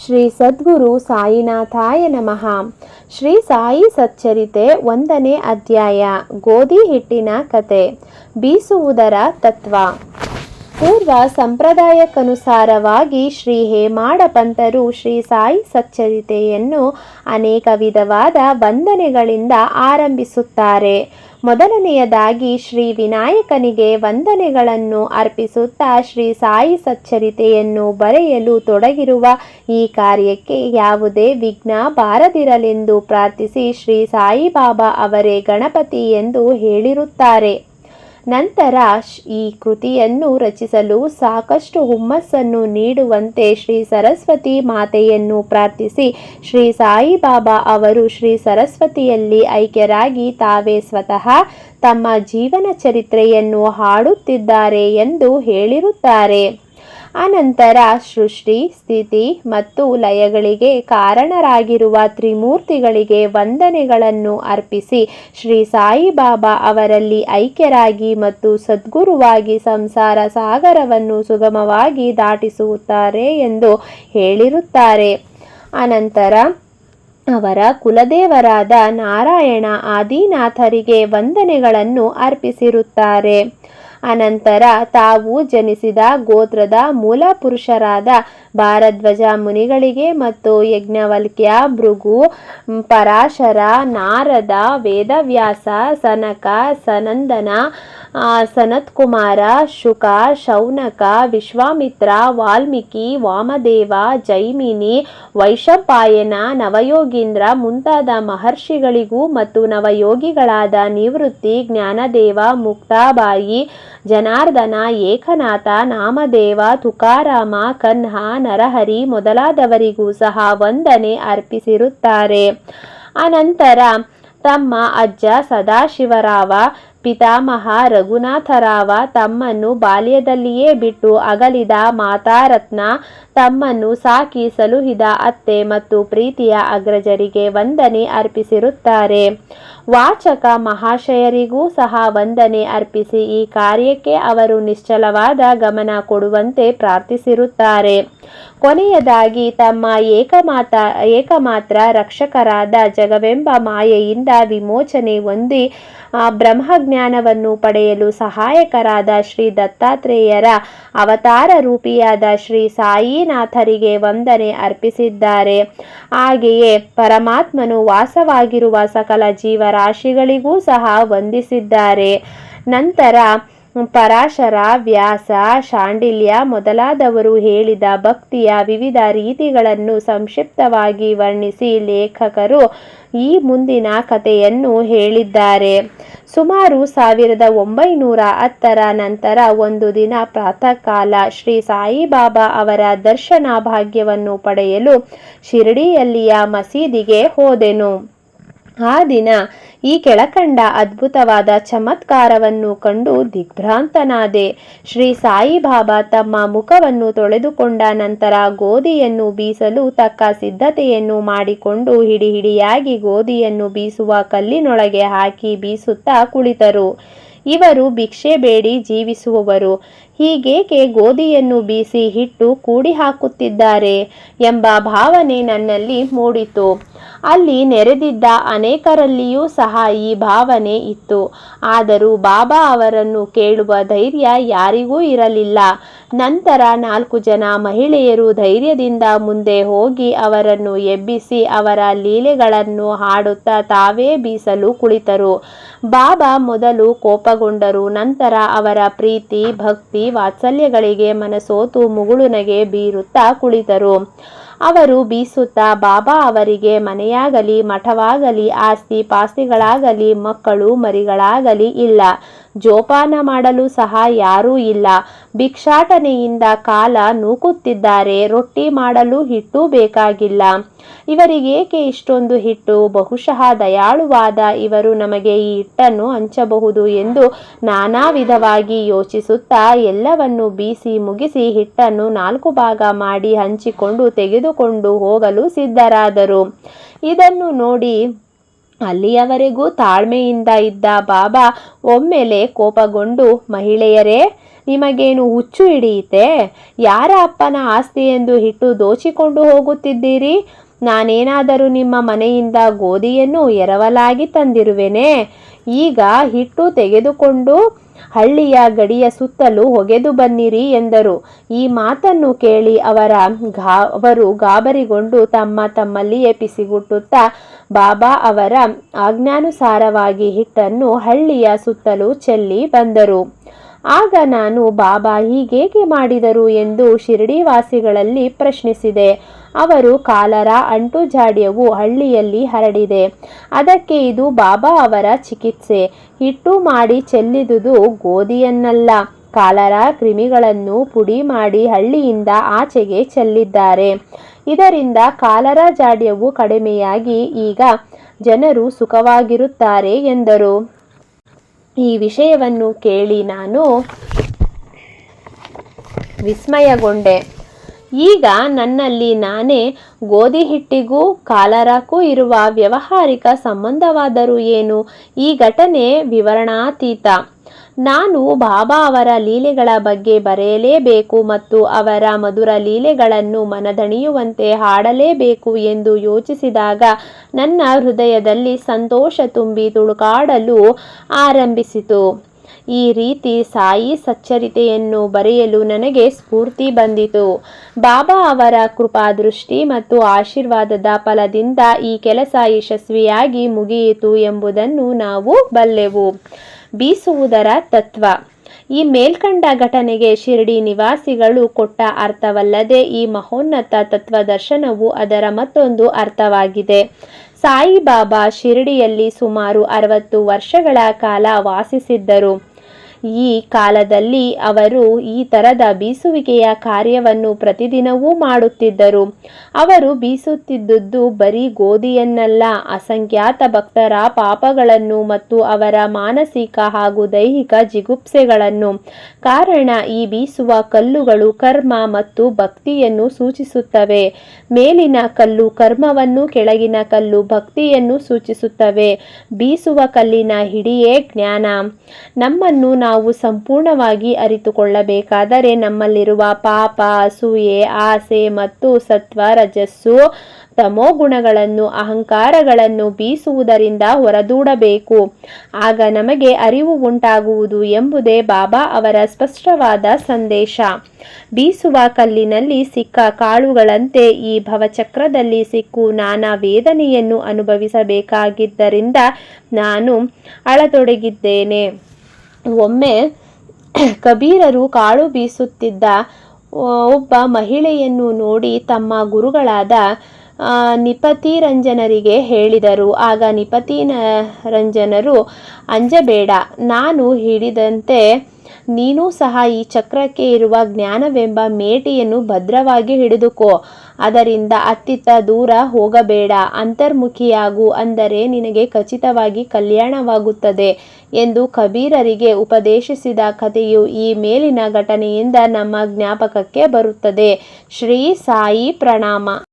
ಶ್ರೀ ಸದ್ಗುರು ಸಾಯಿನಾಥಾಯ ನಮಃ. ಶ್ರೀ ಸಾಯಿ ಸಚ್ಚರಿತೆ 1ನೇ ಅಧ್ಯಾಯ. ಗೋಧಿ ಹಿಟ್ಟಿನ ಕತೆ. ಬೀಸುವುದರ ತತ್ವ. ಪೂರ್ವ ಸಂಪ್ರದಾಯಕ್ಕನುಸಾರವಾಗಿ ಶ್ರೀ ಹೇಮಾಡ ಪಂತರು ಶ್ರೀ ಸಾಯಿ ಸಚ್ಚರಿತೆಯನ್ನು ಅನೇಕ ವಿಧವಾದ ವಂದನೆಗಳಿಂದ ಆರಂಭಿಸುತ್ತಾರೆ. ಮೊದಲನೆಯದಾಗಿ ಶ್ರೀ ವಿನಾಯಕನಿಗೆ ವಂದನೆಗಳನ್ನು ಅರ್ಪಿಸುತ್ತಾ ಶ್ರೀ ಸಾಯಿ ಸಚ್ಚರಿತೆಯನ್ನು ಬರೆಯಲು ತೊಡಗಿರುವ ಈ ಕಾರ್ಯಕ್ಕೆ ಯಾವುದೇ ವಿಘ್ನ ಬಾರದಿರಲೆಂದು ಪ್ರಾರ್ಥಿಸಿ ಶ್ರೀ ಸಾಯಿಬಾಬಾ ಅವರೇ ಗಣಪತಿ ಎಂದು ಹೇಳಿರುತ್ತಾರೆ. ನಂತರ ಈ ಕೃತಿಯನ್ನು ರಚಿಸಲು ಸಾಕಷ್ಟು ಹುಮ್ಮಸ್ಸನ್ನು ನೀಡುವಂತೆ ಶ್ರೀ ಸರಸ್ವತಿ ಮಾತೆಯನ್ನು ಪ್ರಾರ್ಥಿಸಿ ಶ್ರೀ ಸಾಯಿಬಾಬಾ ಅವರು ಶ್ರೀ ಸರಸ್ವತಿಯಲ್ಲಿ ಐಕ್ಯರಾಗಿ ತಾವೇ ಸ್ವತಃ ತಮ್ಮ ಜೀವನ ಚರಿತ್ರೆಯನ್ನು ಹಾಡುತ್ತಿದ್ದಾರೆ ಎಂದು ಹೇಳಿರುತ್ತಾರೆ. ಅನಂತರ ಸೃಷ್ಟಿ, ಸ್ಥಿತಿ ಮತ್ತು ಲಯಗಳಿಗೆ ಕಾರಣರಾಗಿರುವ ತ್ರಿಮೂರ್ತಿಗಳಿಗೆ ವಂದನೆಗಳನ್ನು ಅರ್ಪಿಸಿ ಶ್ರೀ ಸಾಯಿಬಾಬಾ ಅವರಲ್ಲಿ ಐಕ್ಯರಾಗಿ ಮತ್ತು ಸದ್ಗುರುವಾಗಿ ಸಂಸಾರ ಸಾಗರವನ್ನು ಸುಗಮವಾಗಿ ದಾಟಿಸುತ್ತಾರೆ ಎಂದು ಹೇಳಿರುತ್ತಾರೆ. ಅನಂತರ ಅವರ ಕುಲದೇವರಾದ ನಾರಾಯಣ ಆದಿನಾಥರಿಗೆ ವಂದನೆಗಳನ್ನು ಅರ್ಪಿಸಿರುತ್ತಾರೆ. ಅನಂತರ ತಾವು ಜನಿಸಿದ ಗೋತ್ರದ ಮೂಲ ಪುರುಷರಾದ ಭಾರದ್ವಾಜ ಮುನಿಗಳಿಗೆ ಮತ್ತು ಯಜ್ಞವಲ್ಕ್ಯ, ಭೃಗು, ಪರಾಶರ, ನಾರದ, ವೇದವ್ಯಾಸ, ಸನಕ, ಸನಂದನ, ಸನತ್ಕುಮಾರ, ಶುಕ, ಶೌನಕ, ವಿಶ್ವಾಮಿತ್ರ, ವಾಲ್ಮೀಕಿ, ವಾಮದೇವ, ಜೈಮಿನಿ, ವೈಶಂಪಾಯನ, ನವಯೋಗೀಂದ್ರ ಮುಂತಾದ ಮಹರ್ಷಿಗಳಿಗೂ ಮತ್ತು ನವಯೋಗಿಗಳಾದ ನಿವೃತ್ತಿ, ಜ್ಞಾನದೇವ, ಮುಕ್ತಾಬಾಯಿ, ಜನಾರ್ದನ, ಏಕನಾಥ, ನಾಮದೇವ, ತುಕಾರಾಮ, ಕನ್ಹ, ನರಹರಿ ಮೊದಲಾದವರಿಗೂ ಸಹ ವಂದನೆ ಅರ್ಪಿಸಿರುತ್ತಾರೆ. ಅನಂತರ ತಮ್ಮ ಅಜ್ಜ ಸದಾಶಿವರಾವ, ಪಿತಾಮಹ ರಘುನಾಥರಾವ, ತಮ್ಮನ್ನು ಬಾಲ್ಯದಲ್ಲಿಯೇ ಬಿಟ್ಟು ಅಗಲಿದ ಮಾತಾರತ್ನ, ತಮ್ಮನ್ನು ಸಾಕಿ ಸಲುಹಿದ ಅತ್ತೆ ಮತ್ತು ಪ್ರೀತಿಯ ಅಗ್ರಜರಿಗೆ ವಂದನೆ ಅರ್ಪಿಸಿರುತ್ತಾರೆ. ವಾಚಕ ಮಹಾಶಯರಿಗೂ ಸಹ ವಂದನೆ ಅರ್ಪಿಸಿ ಈ ಕಾರ್ಯಕ್ಕೆ ಅವರು ನಿಶ್ಚಲವಾದ ಗಮನ ಕೊಡುವಂತೆ ಪ್ರಾರ್ಥಿಸಿರುತ್ತಾರೆ. ಕೊನೆಯದಾಗಿ ತಮ್ಮ ಏಕಮಾತ್ರ ರಕ್ಷಕರಾದ ಜಗವೆಂಬ ಮಾಯೆಯಿಂದ ವಿಮೋಚನೆ ಹೊಂದಿ ಬ್ರಹ್ಮಜ್ಞಾನವನ್ನು ಪಡೆಯಲು ಸಹಾಯಕರಾದ ಶ್ರೀ ದತ್ತಾತ್ರೇಯರ ಅವತಾರ ರೂಪಿಯಾದ ಶ್ರೀ ಸಾಯಿನಾಥರಿಗೆ ವಂದನೆ ಅರ್ಪಿಸಿದ್ದಾರೆ. ಹಾಗೆಯೇ ಪರಮಾತ್ಮನು ವಾಸವಾಗಿರುವ ಸಕಲ ಜೀವರಾಶಿಗಳಿಗೂ ಸಹ ವಂದಿಸಿದ್ದಾರೆ. ನಂತರ ಪರಾಶರ, ವ್ಯಾಸ, ಶಾಂಡಿಲ್ಯ ಮೊದಲಾದವರು ಹೇಳಿದ ಭಕ್ತಿಯ ವಿವಿಧ ರೀತಿಗಳನ್ನು ಸಂಕ್ಷಿಪ್ತವಾಗಿ ವರ್ಣಿಸಿ ಲೇಖಕರು ಈ ಮುಂದಿನ ಕಥೆಯನ್ನು ಹೇಳಿದ್ದಾರೆ. ಸುಮಾರು 1910ರ ನಂತರ ಒಂದು ದಿನ ಪ್ರಾತಃ ಕಾಲ ಶ್ರೀ ಸಾಯಿಬಾಬಾ ಅವರ ದರ್ಶನ ಭಾಗ್ಯವನ್ನು ಪಡೆಯಲು ಶಿರಡಿಯಲ್ಲಿಯ ಮಸೀದಿಗೆ ಹೋದೆನು. ಆ ದಿನ ಈ ಕೆಳಕಂಡ ಅದ್ಭುತವಾದ ಚಮತ್ಕಾರವನ್ನು ಕಂಡು ದಿಗ್ಭ್ರಾಂತನಾದೆ. ಶ್ರೀ ಸಾಯಿಬಾಬಾ ತಮ್ಮ ಮುಖವನ್ನು ತೊಳೆದುಕೊಂಡ ನಂತರ ಗೋಧಿಯನ್ನು ಬೀಸಲು ತಕ್ಕ ಸಿದ್ಧತೆಯನ್ನು ಮಾಡಿಕೊಂಡು ಹಿಡಿಹಿಡಿಯಾಗಿ ಗೋಧಿಯನ್ನು ಬೀಸುವ ಕಲ್ಲಿನೊಳಗೆ ಹಾಕಿ ಬೀಸುತ್ತಾ ಕುಳಿತರು. ಇವರು ಭಿಕ್ಷೆ ಬೇಡಿ ಜೀವಿಸುವವರು, ಹೀಗೇಕೆ ಗೋಧಿಯನ್ನು ಬೀಸಿ ಹಿಟ್ಟು ಕೂಡಿ ಹಾಕುತ್ತಿದ್ದಾರೆ ಎಂಬ ಭಾವನೆ ನನ್ನಲ್ಲಿ ಮೂಡಿತು. ಅಲ್ಲಿ ನೆರೆದಿದ್ದ ಅನೇಕರಲ್ಲಿಯೂ ಸಹ ಈ ಭಾವನೆ ಇತ್ತು. ಆದರೂ ಬಾಬಾ ಅವರನ್ನು ಕೇಳುವ ಧೈರ್ಯ ಯಾರಿಗೂ ಇರಲಿಲ್ಲ. ನಂತರ 4 ಜನ ಮಹಿಳೆಯರು ಧೈರ್ಯದಿಂದ ಮುಂದೆ ಹೋಗಿ ಅವರನ್ನು ಎಬ್ಬಿಸಿ ಅವರ ಲೀಲೆಗಳನ್ನು ಹಾಡುತ್ತಾ ತಾವೇ ಬೀಸಲು ಕುಳಿತರು. ಬಾಬಾ ಮೊದಲು ಕೋಪಗೊಂಡರು. ನಂತರ ಅವರ ಪ್ರೀತಿ, ಭಕ್ತಿ, ವಾತ್ಸಲ್ಯಗಳಿಗೆ ಮನಸೋತು ಮುಗುಳುನಗೆ ಬೀರುತ್ತಾ ಕುಳಿತರು. ಅವರು ಬೀಸುತ್ತಾ ಬಾಬಾ ಅವರಿಗೆ ಮನೆಯಾಗಲಿ ಮಠವಾಗಲಿ ಆಸ್ತಿ ಪಾಸ್ತಿಗಳಾಗಲಿ ಮಕ್ಕಳು ಮರಿಗಳಾಗಲಿ ಇಲ್ಲ, ಜೋಪಾನ ಮಾಡಲು ಸಹ ಯಾರೂ ಇಲ್ಲ, ಭಿಕ್ಷಾಟನೆಯಿಂದ ಕಾಲ ನೂಕುತ್ತಿದ್ದಾರೆ, ರೊಟ್ಟಿ ಮಾಡಲು ಹಿಟ್ಟು ಬೇಕಾಗಿಲ್ಲ, ಇವರಿಗೇಕೆ ಇಷ್ಟೊಂದು ಹಿಟ್ಟು, ಬಹುಶಃ ದಯಾಳುವಾದ ಇವರು ನಮಗೆ ಈ ಹಿಟ್ಟನ್ನು ಹಂಚಬಹುದು ಎಂದು ನಾನಾ ವಿಧವಾಗಿ ಯೋಚಿಸುತ್ತಾ ಎಲ್ಲವನ್ನು ಬೀಸಿ ಮುಗಿಸಿ ಹಿಟ್ಟನ್ನು 4 ಭಾಗ ಮಾಡಿ ಹಂಚಿಕೊಂಡು ತೆಗೆದುಕೊಂಡು ಹೋಗಲು ಸಿದ್ಧರಾದರು. ಇದನ್ನು ನೋಡಿ ಅಲ್ಲಿಯವರೆಗೂ ತಾಳ್ಮೆಯಿಂದ ಇದ್ದ ಬಾಬಾ ಒಮ್ಮೆಲೆ ಕೋಪಗೊಂಡು, ಮಹಿಳೆಯರೇ, ನಿಮಗೇನು ಹುಚ್ಚು ಹಿಡಿಯಿತೆ? ಯಾರ ಅಪ್ಪನ ಆಸ್ತಿ ಎಂದು ಹಿಟ್ಟು ದೋಚಿಕೊಂಡು ಹೋಗುತ್ತಿದ್ದೀರಿ? ನಾನೇನಾದರೂ ನಿಮ್ಮ ಮನೆಯಿಂದ ಗೋಧಿಯನ್ನು ಎರವಲಾಗಿ ತಂದಿರುವೆನೇ? ಈಗ ಹಿಟ್ಟು ತೆಗೆದುಕೊಂಡು ಹಳ್ಳಿಯ ಗಡಿಯ ಸುತ್ತಲೂ ಒಗೆದು ಬನ್ನಿರಿ ಎಂದರು. ಈ ಮಾತನ್ನು ಕೇಳಿ ಅವರು ಗಾಬರಿಗೊಂಡು ತಮ್ಮಲ್ಲಿಯೇ ಪಿಸಿಗುಟ್ಟುತ್ತಾ ಬಾಬಾ ಅವರ ಆಜ್ಞಾನುಸಾರವಾಗಿ ಹಿಟ್ಟನ್ನು ಹಳ್ಳಿಯ ಸುತ್ತಲೂ ಚೆಲ್ಲಿ ಬಂದರು. ಆಗ ನಾನು ಬಾಬಾ ಹೀಗೇಕೆ ಮಾಡಿದರು ಎಂದು ಶಿರಡಿವಾಸಿಗಳಲ್ಲಿ ಪ್ರಶ್ನಿಸಿದೆ. ಅವರು ಕಾಲರ ಅಂಟುಜಾಡ್ಯವು ಹಳ್ಳಿಯಲ್ಲಿ ಹರಡಿದೆ, ಅದಕ್ಕೆ ಇದು ಬಾಬಾ ಅವರ ಚಿಕಿತ್ಸೆ. ಹಿಟ್ಟು ಮಾಡಿ ಚೆಲ್ಲಿದುದು ಗೋಧಿಯನ್ನಲ್ಲ, ಕಾಲರ ಕ್ರಿಮಿಗಳನ್ನು ಪುಡಿ ಮಾಡಿ ಹಳ್ಳಿಯಿಂದ ಆಚೆಗೆ ಚೆಲ್ಲಿದ್ದಾರೆ. ಇದರಿಂದ ಕಾಲರ ಜಾಡ್ಯವು ಕಡಿಮೆಯಾಗಿ ಈಗ ಜನರು ಸುಖವಾಗಿರುತ್ತಾರೆ ಎಂದರು. ಈ ವಿಷಯವನ್ನು ಕೇಳಿ ನಾನು ವಿಸ್ಮಯಗೊಂಡೆ. ಈಗ ನನ್ನಲ್ಲಿ ನಾನೇ ಗೋಧಿ ಹಿಟ್ಟಿಗೂ ಕಾಲರಕ್ಕೂ ಇರುವ ವ್ಯಾವಹಾರಿಕ ಸಂಬಂಧವಾದರೂ ಏನು? ಈ ಘಟನೆ ವಿವರಣಾತೀತ. ನಾನು ಬಾಬಾ ಅವರ ಲೀಲೆಗಳ ಬಗ್ಗೆ ಬರೆಯಲೇಬೇಕು ಮತ್ತು ಅವರ ಮಧುರ ಲೀಲೆಗಳನ್ನು ಮನದಣಿಯುವಂತೆ ಹಾಡಲೇಬೇಕು ಎಂದು ಯೋಚಿಸಿದಾಗ ನನ್ನ ಹೃದಯದಲ್ಲಿ ಸಂತೋಷ ತುಂಬಿ ತುಳುಕಾಡಲು ಆರಂಭಿಸಿತು. ಈ ರೀತಿ ಸಾಯಿ ಸಚ್ಚರಿತೆಯನ್ನು ಬರೆಯಲು ನನಗೆ ಸ್ಫೂರ್ತಿ ಬಂದಿತು. ಬಾಬಾ ಅವರ ಕೃಪಾದೃಷ್ಟಿ ಮತ್ತು ಆಶೀರ್ವಾದದ ಫಲದಿಂದ ಈ ಕೆಲಸ ಯಶಸ್ವಿಯಾಗಿ ಮುಗಿಯಿತು ಎಂಬುದನ್ನು ನಾವು ಬಲ್ಲೆವು. ಬೀಸುವುದರ ತತ್ವ. ಈ ಮೇಲ್ಕಂಡ ಘಟನೆಗೆ ಶಿರಡಿ ನಿವಾಸಿಗಳು ಕೊಟ್ಟ ಅರ್ಥವಲ್ಲದೆ ಈ ಮಹೋನ್ನತ ತತ್ವದರ್ಶನವು ಅದರ ಮತ್ತೊಂದು ಅರ್ಥವಾಗಿದೆ. ಸಾಯಿಬಾಬಾ ಶಿರಡಿಯಲ್ಲಿ ಸುಮಾರು 60 ವರ್ಷಗಳ ಕಾಲ ವಾಸಿಸಿದ್ದರು. ಈ ಕಾಲದಲ್ಲಿ ಅವರು ಈ ತರದ ಬೀಸುವಿಕೆಯ ಕಾರ್ಯವನ್ನು ಪ್ರತಿದಿನವೂ ಮಾಡುತ್ತಿದ್ದರು. ಅವರು ಬೀಸುತ್ತಿದ್ದುದು ಬರೀ ಗೋಧಿಯನ್ನಲ್ಲ, ಅಸಂಖ್ಯಾತ ಭಕ್ತರ ಪಾಪಗಳನ್ನು ಮತ್ತು ಅವರ ಮಾನಸಿಕ ಹಾಗೂ ದೈಹಿಕ ಜಿಗುಪ್ಸೆಗಳನ್ನು. ಕಾರಣ, ಈ ಬೀಸುವ ಕಲ್ಲುಗಳು ಕರ್ಮ ಮತ್ತು ಭಕ್ತಿಯನ್ನು ಸೂಚಿಸುತ್ತವೆ. ಮೇಲಿನ ಕಲ್ಲು ಕರ್ಮವನ್ನು, ಕೆಳಗಿನ ಕಲ್ಲು ಭಕ್ತಿಯನ್ನು ಸೂಚಿಸುತ್ತವೆ. ಬೀಸುವ ಕಲ್ಲಿನ ಹಿಡಿಯೇ ಜ್ಞಾನ. ನಮ್ಮನ್ನು ನಾವು ಸಂಪೂರ್ಣವಾಗಿ ಅರಿತುಕೊಳ್ಳಬೇಕಾದರೆ ನಮ್ಮಲ್ಲಿರುವ ಪಾಪ, ಅಸೂಯೆ, ಆಸೆ ಮತ್ತು ಸತ್ವ, ರಜಸ್ಸು, ತಮೋ ಗುಣಗಳನ್ನು, ಅಹಂಕಾರಗಳನ್ನು ಬೀಸುವುದರಿಂದ ಹೊರದೂಡಬೇಕು. ಆಗ ನಮಗೆ ಅರಿವು ಉಂಟಾಗುವುದು ಎಂಬುದೇ ಬಾಬಾ ಅವರ ಸ್ಪಷ್ಟವಾದ ಸಂದೇಶ. ಬೀಸುವ ಕಲ್ಲಿನಲ್ಲಿ ಸಿಕ್ಕ ಕಾಳುಗಳಂತೆ ಈ ಭವಚಕ್ರದಲ್ಲಿ ಸಿಕ್ಕು ನಾನಾ ವೇದನೆಯನ್ನು ಅನುಭವಿಸಬೇಕಾಗಿದ್ದರಿಂದ ನಾನು ಅಳತೊಡಗಿದ್ದೇನೆ. ಒಮ್ಮೆ ಕಬೀರರು ಕಾಳು ಬೀಸುತ್ತಿದ್ದ ಒಬ್ಬ ಮಹಿಳೆಯನ್ನು ನೋಡಿ ತಮ್ಮ ಗುರುಗಳಾದ ನಿಪತಿರಂಜನರಿಗೆ ಹೇಳಿದರು. ಆಗ ನಿಪತಿರಂಜನರು, ಅಂಜಬೇಡ, ನಾನು ಹಿಡಿದಂತೆ ನೀನೂ ಸಹ ಈ ಚಕ್ರಕ್ಕೆ ಇರುವ ಜ್ಞಾನವೆಂಬ ಮೇಟಿಯನ್ನು ಭದ್ರವಾಗಿ ಹಿಡಿದುಕೋ. ಅದರಿಂದ ಅತ್ತಿತ್ತ ದೂರ ಹೋಗಬೇಡ, ಅಂತರ್ಮುಖಿಯಾಗು, ಅಂದರೆ ನಿನಗೆ ಖಚಿತವಾಗಿ ಕಲ್ಯಾಣವಾಗುತ್ತದೆ ಎಂದು ಕಬೀರರಿಗೆ ಉಪದೇಶಿಸಿದ ಕಥೆಯು ಈ ಮೇಲಿನ ಘಟನೆಯಿಂದ ನಮ್ಮ ಜ್ಞಾಪಕಕ್ಕೆ ಬರುತ್ತದೆ. ಶ್ರೀ ಸಾಯಿ ಪ್ರಣಾಮ.